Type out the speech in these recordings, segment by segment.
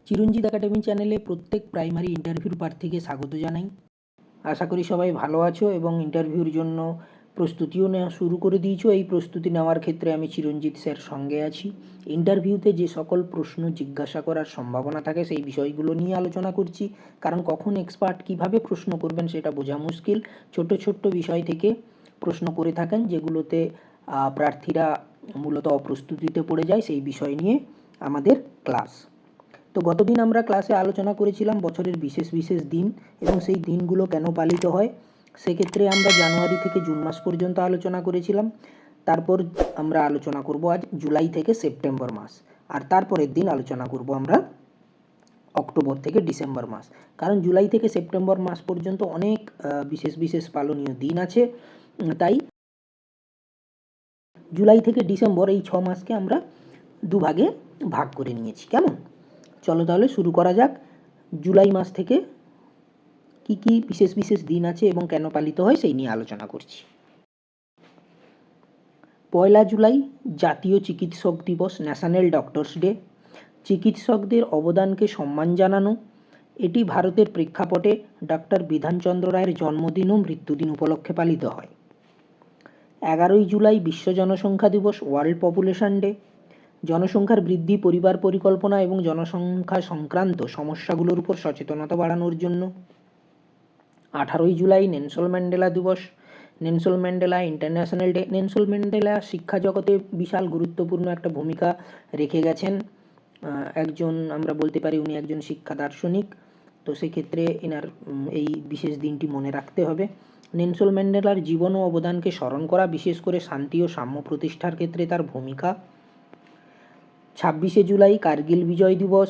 চিরঞ্জিত academy চ্যানেলে প্রত্যেক primary ইন্টারভিউর প্রার্থীকে স্বাগত জানাই। আশা করি সবাই ভালো আছো এবং ইন্টারভিউর জন্য প্রস্তুতিও নেওয়া শুরু করে দিয়েছো। এই প্রস্তুতি নেওয়ার ক্ষেত্রে আমি চিরঞ্জিত স্যার সঙ্গে আছি। ইন্টারভিউতে যে সকল প্রশ্ন জিজ্ঞাসা করার সম্ভাবনা থাকে সেই বিষয়গুলো নিয়ে আলোচনা করছি, কারণ কখন এক্সপার্ট কীভাবে প্রশ্ন করবেন সেটা বোঝা মুশকিল। ছোট্ট ছোট্ট বিষয় থেকে প্রশ্ন করে থাকেন, যেগুলোতে প্রার্থীরা মূলত অপ্রস্তুতিতে পড়ে যায়। সেই বিষয় নিয়ে আমাদের ক্লাস। তো গতদিন আমরা ক্লাসে আলোচনা করেছিলাম বছরের বিশেষ বিশেষ দিন এবং সেই দিনগুলো কেন পালিত হয়। সেক্ষেত্রে আমরা জানুয়ারি থেকে জুন মাস পর্যন্ত আলোচনা করেছিলাম। তারপর আমরা আলোচনা করব আজ জুলাই থেকে সেপ্টেম্বর মাস, আর তারপরের দিন আলোচনা করব আমরা অক্টোবর থেকে ডিসেম্বর মাস। কারণ জুলাই থেকে সেপ্টেম্বর মাস পর্যন্ত অনেক বিশেষ বিশেষ পালনীয় দিন আছে, তাই জুলাই থেকে ডিসেম্বর এই 6 মাসকে আমরা দুভাগে ভাগ করে নিয়েছি। কেমন? চলো তাহলে শুরু করা যাক। জুলাই মাস থেকে কি কি বিশেষ বিশেষ দিন আছে এবং কেন পালিত হয় সেই নিয়ে আলোচনা করছি। 1 জুলাই জাতীয় চিকিৎসক দিবস, ন্যাশনাল ডক্টরস ডে। চিকিৎসকদের অবদানকে সম্মান জানানো। এটি ভারতের প্রেক্ষাপটে ডক্টর বিধানচন্দ্র রায়ের জন্মদিন ও মৃত্যুদিন উপলক্ষে পালিত হয়। 11 জুলাই বিশ্ব জনসংখ্যা দিবস, ওয়ার্ল্ড পপুলেশন ডে। জনসংখ্যার বৃদ্ধি, পরিবার পরিকল্পনা এবং জনসংখ্যা সংক্রান্ত সমস্যাগুলোর উপর সচেতনতা বাড়ানোর জন্য। 18 জুলাই নেলসন ম্যান্ডেলা দিবস, Nelson Mandela international day. Nelson Mandela শিক্ষা জগতে বিশাল গুরুত্বপূর্ণ একটা ভূমিকা রেখে গেছেন। একজন আমরা বলতে পারি উনি একজন শিক্ষা দার্শনিক। তো সেক্ষেত্রে এনার এই বিশেষ দিনটি মনে রাখতে হবে। নেলসন ম্যান্ডেলার জীবন ও অবদানকে স্মরণ করা, বিশেষ করে শান্তি ও সাম্য প্রতিষ্ঠার ক্ষেত্রে তার ভূমিকা। 26 জুলাই কার্গিল বিজয় দিবস।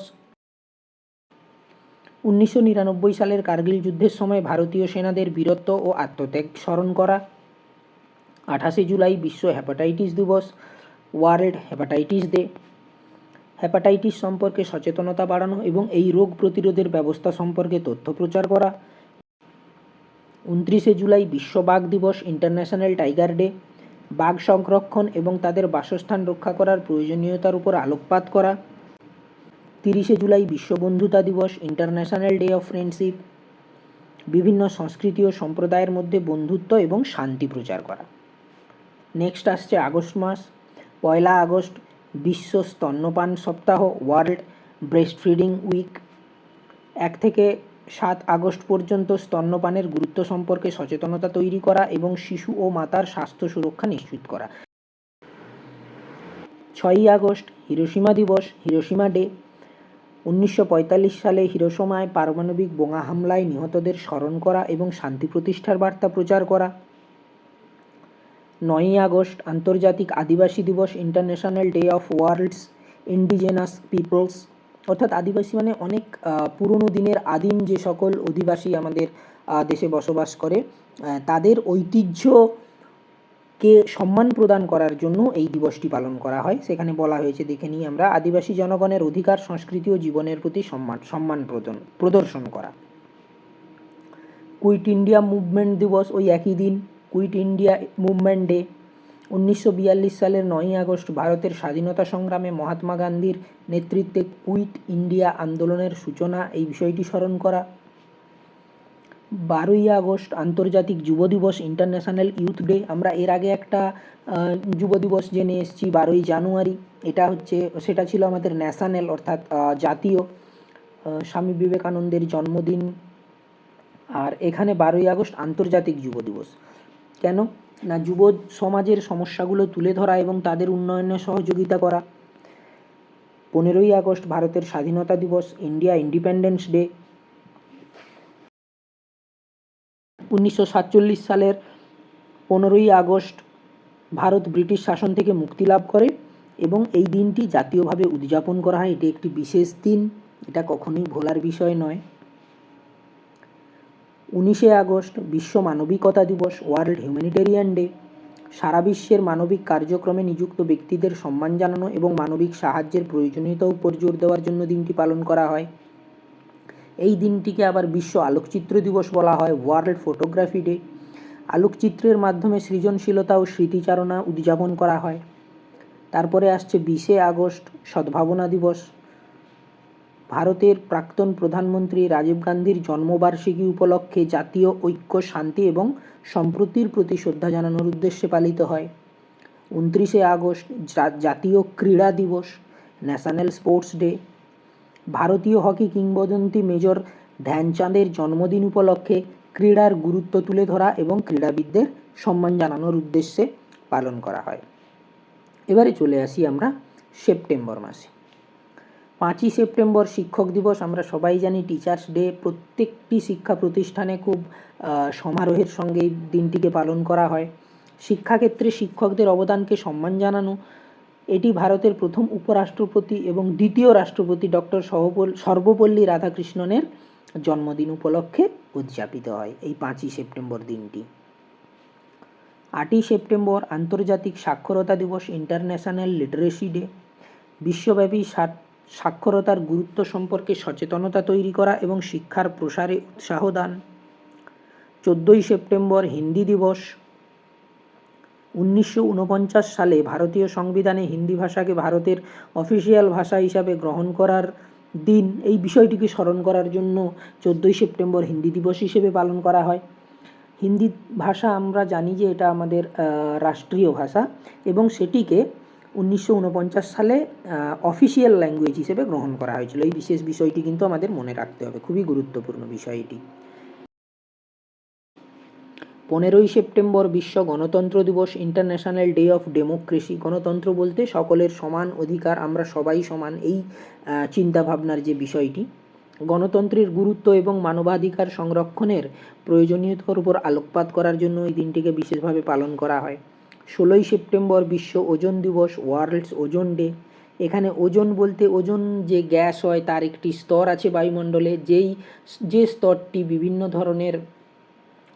1999 সালের কার্গিল যুদ্ধের সময় ভারতীয় সেনাদের বীরত্ব ও আত্মত্যাগ স্মরণ করা। 28 জুলাই বিশ্ব হেপাটাইটিস দিবস, ওয়ার্ল্ড হেপাটাইটিস ডে। হেপাটাইটিস সম্পর্কে সচেতনতা বাড়ানো এবং এই রোগ প্রতিরোধের ব্যবস্থা সম্পর্কে তথ্য প্রচার করা। 29 জুলাই বিশ্ব বাঘ দিবস, ইন্টারন্যাশনাল টাইগার ডে। বাঘ সংরক্ষণ এবং তাদের বাসস্থান রক্ষা করার প্রয়োজনীয়তার উপর আলোকপাত করা। 30 জুলাই বিশ্ব বন্ধুতা দিবস, ইন্টারন্যাশনাল ডে অফ ফ্রেন্ডশিপ। বিভিন্ন সংস্কৃতি ও সম্প্রদায়ের মধ্যে বন্ধুত্ব এবং শান্তি প্রচার করা। নেক্সট আসছে আগস্ট মাস। 1 আগস্ট বিশ্ব স্তন্যপান সপ্তাহ, ওয়ার্ল্ড ব্রেস্ট ফিডিং উইক। 1 থেকে 7 আগস্ট পর্যন্ত স্তন্যপানের গুরুত্ব সম্পর্কে সচেতনতা তৈরি করা এবং শিশু ও মাতার স্বাস্থ্য সুরক্ষা নিশ্চিত করা। 6 আগস্ট হিরোশিমা দিবস, হিরোশিমা ডে। 1945 সালে হিরোশিমায় পারমাণবিক বোমা হামলায় নিহতদের স্মরণ করা এবং শান্তি প্রতিষ্ঠার বার্তা প্রচার করা। 9 আগস্ট আন্তর্জাতিক আদিবাসী দিবস, international day of world's indigenous peoples. অর্থাৎ আদিবাসী মানে অনেক পুরনো দিনের আদিম যে সকল অধিবাসী আমাদের দেশে বসবাস করে, তাদের ঐতিহ্যকে সম্মান প্রদান করার জন্য এই দিবসটি পালন করা হয়। সেখানে বলা হয়েছে, দেখে নিই আমরা, আদিবাসী জনগণের অধিকার, সংস্কৃতি ও জীবনের প্রতি সম্মান প্রদর্শন করা। কুইট ইন্ডিয়া মুভমেন্ট দিবস ওই একই দিন, কুইট ইন্ডিয়া মুভমেন্ট ডে। 1942 সালের 9 আগস্ট ভারতের স্বাধীনতা সংগ্রামে মহাত্মা গান্ধীর নেতৃত্বে কুইট ইন্ডিয়া আন্দোলনের সূচনা, এই বিষয়টি স্মরণ করা। 12 আগস্ট আন্তর্জাতিক যুব দিবস, ইন্টারন্যাশনাল ইউথ ডে। আমরা এর আগে একটা যুব দিবস জেনে এসেছি 12 জানুয়ারি। সেটা ছিল আমাদের ন্যাশনাল অর্থাৎ জাতীয়, স্বামী বিবেকানন্দের জন্মদিন। আর এখানে 12 আগস্ট আন্তর্জাতিক যুব দিবস। কেন না, যুব সমাজের সমস্যাগুলো তুলে ধরা এবং তাদের উন্নয়নে সহযোগিতা করা। 15 আগস্ট ভারতের স্বাধীনতা দিবস, ইন্ডিয়া ইন্ডিপেন্ডেন্স ডে। 1947 সালের 15 আগস্ট ভারত ব্রিটিশ শাসন থেকে মুক্তি লাভ করে এবং এই দিনটি জাতীয়ভাবে উদযাপন করা হয়। এটি একটি বিশেষ দিন, এটা কখনোই ভোলার বিষয় নয়। 19 আগস্ট বিশ্ব মানবিকতা দিবস, ওয়ার্ল্ড হিউম্যানিটেরিয়ান ডে। সারা বিশ্বের মানবিক কার্যক্রমে নিযুক্ত ব্যক্তিদের সম্মান জানানো এবং মানবিক সাহায্যের প্রয়োজনীয়তার উপর জোর দেওয়ার জন্য দিনটি পালন করা হয়। এই দিনটিকে আবার বিশ্ব আলোকচিত্র দিবস বলা হয়, ওয়ার্ল্ড ফটোগ্রাফি ডে। আলোকচিত্রের মাধ্যমে সৃজনশীলতা ও স্মৃতিচারণা উদযাপন করা হয়। তারপরে আসছে 20 আগস্ট সদ্ভাবনা দিবস, ভারতের প্রাক্তন প্রধানমন্ত্রী রাজীব গান্ধীর জন্মবার্ষিকী উপলক্ষে জাতীয় ঐক্য, শান্তি এবং সম্প্রীতির প্রতি শ্রদ্ধা জানানোর উদ্দেশ্যে পালিত হয়। 29শে আগস্ট জাতীয় ক্রীড়া দিবস, ন্যাশনাল স্পোর্টস ডে। ভারতীয় হকি কিংবদন্তি মেজর ধ্যানচাঁদের জন্মদিন উপলক্ষে ক্রীড়ার গুরুত্ব তুলে ধরা এবং ক্রীড়াবিদদের সম্মান জানানোর উদ্দেশ্যে পালন করা হয়। এবারে চলে আসি আমরা সেপ্টেম্বর মাসে। 5ই সেপ্টেম্বর শিক্ষক দিবস। আমরা সবাই জানি টিচার্স ডে। প্রত্যেকটি শিক্ষা প্রতিষ্ঠানে খুব সমারোহের সঙ্গে এই দিনটিকে পালন করা হয়। শিক্ষাক্ষেত্রে শিক্ষকদের অবদানকে সম্মান জানানো। এটি ভারতের প্রথম উপরাষ্ট্রপতি এবং দ্বিতীয় রাষ্ট্রপতি ডক্টর সর্বপল্লী রাধাকৃষ্ণনের জন্মদিন উপলক্ষে উদযাপিত হয় এই 5ই সেপ্টেম্বর দিনটি। 8ই সেপ্টেম্বর আন্তর্জাতিক সাক্ষরতা দিবস, ইন্টারন্যাশনাল লিটারেসি ডে। বিশ্বব্যাপী সাক্ষরতার গুরুত্ব সম্পর্কে সচেতনতা তৈরি করা এবং শিক্ষার প্রসারে উৎসাহ দান। 14ই সেপ্টেম্বর হিন্দি দিবস। 1949 সালে ভারতীয় সংবিধানে হিন্দি ভাষাকে ভারতের অফিসিয়াল ভাষা হিসাবে গ্রহণ করার দিন। এই বিষয়টিকে স্মরণ করার জন্য 14ই সেপ্টেম্বর হিন্দি দিবস হিসেবে পালন করা হয়। হিন্দি ভাষা আমরা জানি যে এটা আমাদের রাষ্ট্রীয় ভাষা এবং সেটিকে 1949 সালে অফিসিয়াল ল্যাঙ্গুয়েজ হিসেবে গ্রহণ করা হয়েছিল। এই বিশেষ বিষয়টি কিন্তু আমাদের মনে রাখতে হবে, খুবই গুরুত্বপূর্ণ বিষয় এটি। 15ই সেপ্টেম্বর বিশ্ব গণতন্ত্র দিবস, ইন্টারন্যাশনাল ডে অফ ডেমোক্রেসি। গণতন্ত্র বলতে সকলের সমান অধিকার, আমরা সবাই সমান, এই চিন্তাভাবনার যে বিষয়টি। গণতন্ত্রের গুরুত্ব এবং মানবাধিকার সংরক্ষণের প্রয়োজনীয়তার উপর আলোকপাত করার জন্য এই দিনটিকে বিশেষভাবে পালন করা হয়। 16ই সেপ্টেম্বর বিশ্ব ওজোন দিবস, ওয়ার্ল্ডস ওজোন ডে। এখানে ওজোন বলতে ওজোন যে গ্যাস হয় তার একটি স্তর আছে বায়ুমণ্ডলে, যে স্তরটি বিভিন্ন ধরনের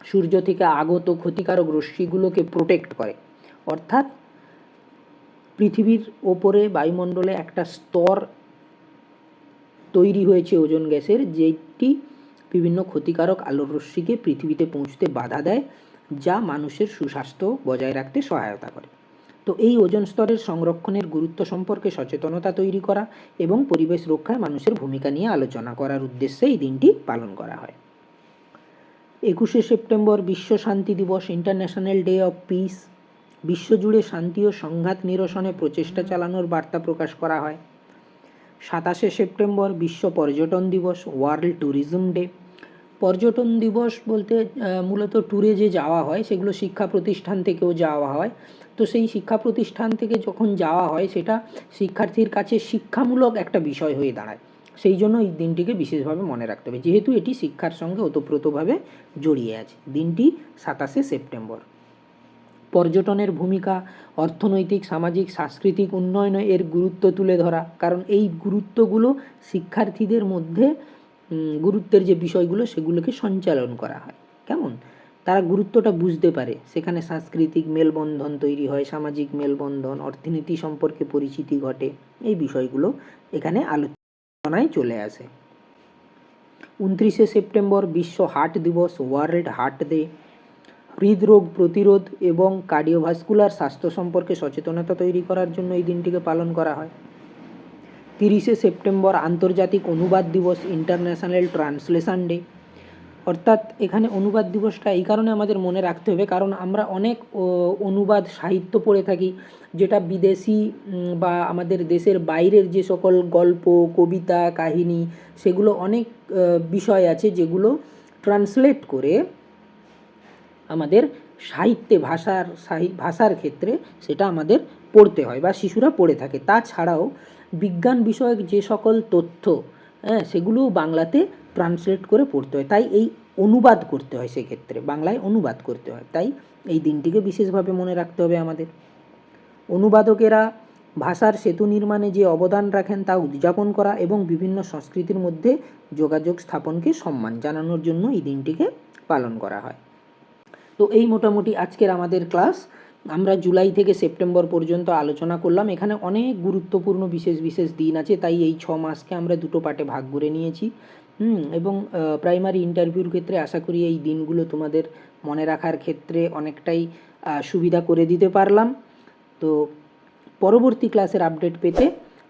সূর্য থেকে আগত ক্ষতিকারক রশ্মিগুলোকে প্রোটেক্ট করে। অর্থাৎ পৃথিবীর ওপরে বায়ুমণ্ডলে একটা স্তর তৈরি হয়েছে ওজোন গ্যাসের, যেটি বিভিন্ন ক্ষতিকারক আলোর রশ্মিকে পৃথিবীতে পৌঁছতে বাধা দেয়, যা মানুষের সুস্বাস্থ্য বজায় রাখতে সহায়তা করে। তো এই ওজোন স্তরের সংরক্ষণের গুরুত্ব সম্পর্কে সচেতনতা তৈরি করা এবং পরিবেশ রক্ষায় মানুষের ভূমিকা নিয়ে আলোচনা করার উদ্দেশ্যে এই দিনটি পালন করা হয়। 21শে সেপ্টেম্বর বিশ্ব শান্তি দিবস, ইন্টারন্যাশনাল ডে অফ পিস। বিশ্বজুড়ে শান্তি ও সংঘাত নিরসনে প্রচেষ্টা চালানোর বার্তা প্রকাশ করা হয়। 27শে সেপ্টেম্বর বিশ্ব পর্যটন দিবস, ওয়ার্ল্ড ট্যুরিজম ডে। পর্যটন দিবস বলতে মূলত ট্যুরে যে যাওয়া হয় সেগুলো শিক্ষা প্রতিষ্ঠান থেকেও যাওয়া হয়। তো সেই শিক্ষা প্রতিষ্ঠান থেকে যখন যাওয়া হয় সেটা শিক্ষার্থীর কাছে শিক্ষামূলক একটা বিষয় হয়ে দাঁড়ায়। সেই জন্য এই দিনটিকে বিশেষভাবে মনে রাখতে হবে, যেহেতু এটি শিক্ষার সঙ্গে ওতপ্রোতভাবে জড়িয়ে আছে। দিনটি 27শে সেপ্টেম্বর। পর্যটনের ভূমিকা, অর্থনৈতিক, সামাজিক, সাংস্কৃতিক উন্নয়নে এর গুরুত্ব তুলে ধরা, কারণ এই গুরুত্বগুলো শিক্ষার্থীদের মধ্যে গুরুত্বের যে বিষয়গুলো সেগুলোকে সঞ্চালন করা হয়। কেমন তারা গুরুত্বটা বুঝতে পারে, সেখানে সাংস্কৃতিক মেলবন্ধন তৈরি হয়, সামাজিক মেলবন্ধন, অর্থনীতি সম্পর্কে পরিচিতি ঘটে, এই বিষয়গুলো এখানে আলোচনায় চলে আসে। 29শে সেপ্টেম্বর বিশ্ব হার্ট দিবস, ওয়ার্ল্ড হার্ট ডে। হৃদরোগ প্রতিরোধ এবং কার্ডিওভাস্কুলার স্বাস্থ্য সম্পর্কে সচেতনতা তৈরি করার জন্য এই দিনটিকে পালন করা হয়। 30শে সেপ্টেম্বর আন্তর্জাতিক অনুবাদ দিবস, ইন্টারন্যাশনাল ট্রান্সলেশন ডে। অর্থাৎ এখানে অনুবাদ দিবসটা এই কারণে আমাদের মনে রাখতে হবে কারণ আমরা অনেক অনুবাদ সাহিত্য পড়ে থাকি, যেটা বিদেশি বা আমাদের দেশের বাইরের যে সকল গল্প, কবিতা, কাহিনী, সেগুলো অনেক বিষয় আছে যেগুলো ট্রান্সলেট করে আমাদের সাহিত্যে ভাষার ক্ষেত্রে সেটা আমাদের পড়তে হয় বা শিশুরা পড়ে থাকে। তাছাড়াও বিজ্ঞান বিষয়ক যে সকল তথ্য সেগুলোও বাংলাতে ট্রান্সলেট করে পড়তে হয়, তাই এই অনুবাদ করতে হয়, সেক্ষেত্রে বাংলায় অনুবাদ করতে হয়, তাই এই দিনটিকে বিশেষভাবে মনে রাখতে হবে আমাদের। অনুবাদকেরা ভাষার সেতু নির্মাণে যে অবদান রাখেন তা উদযাপন করা এবং বিভিন্ন সংস্কৃতির মধ্যে যোগাযোগ স্থাপনকে সম্মান জানানোর জন্য এই দিনটিকে পালন করা হয়। তো এই মোটামুটি আজকের আমাদের ক্লাস। আমরা জুলাই থেকে সেপ্টেম্বর পর্যন্ত আলোচনা করলাম। এখানে অনেক গুরুত্বপূর্ণ বিশেষ বিশেষ দিন আছে, তাই এই 6 মাসকে আমরা দুটো পার্টে ভাগ করে নিয়েছি। এবং প্রাইমারি ইন্টারভিউর ক্ষেত্রে আশা করি এই দিনগুলো তোমাদের মনে রাখার ক্ষেত্রে অনেকটাই সুবিধা করে দিতে পারলাম। তো পরবর্তী ক্লাসের আপডেট পেতে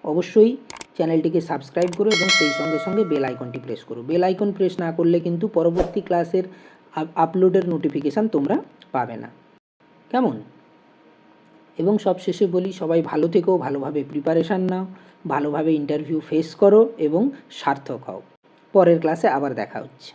অবশ্যই চ্যানেলটিকে সাবস্ক্রাইব করো এবং সেই সঙ্গে সঙ্গে বেল আইকনটি প্রেস করো। বেল আইকন প্রেস না করলে কিন্তু পরবর্তী ক্লাসের আপলোডের নোটিফিকেশান তোমরা পাবে না, কেমন? এবং সবশেষে বলি, সবাই ভালো থেকো, ভালোভাবে প্রিপারেশান নাও, ভালোভাবে ইন্টারভিউ ফেস করো এবং সার্থক হও। পরের ক্লাসে আবার দেখা হচ্ছে।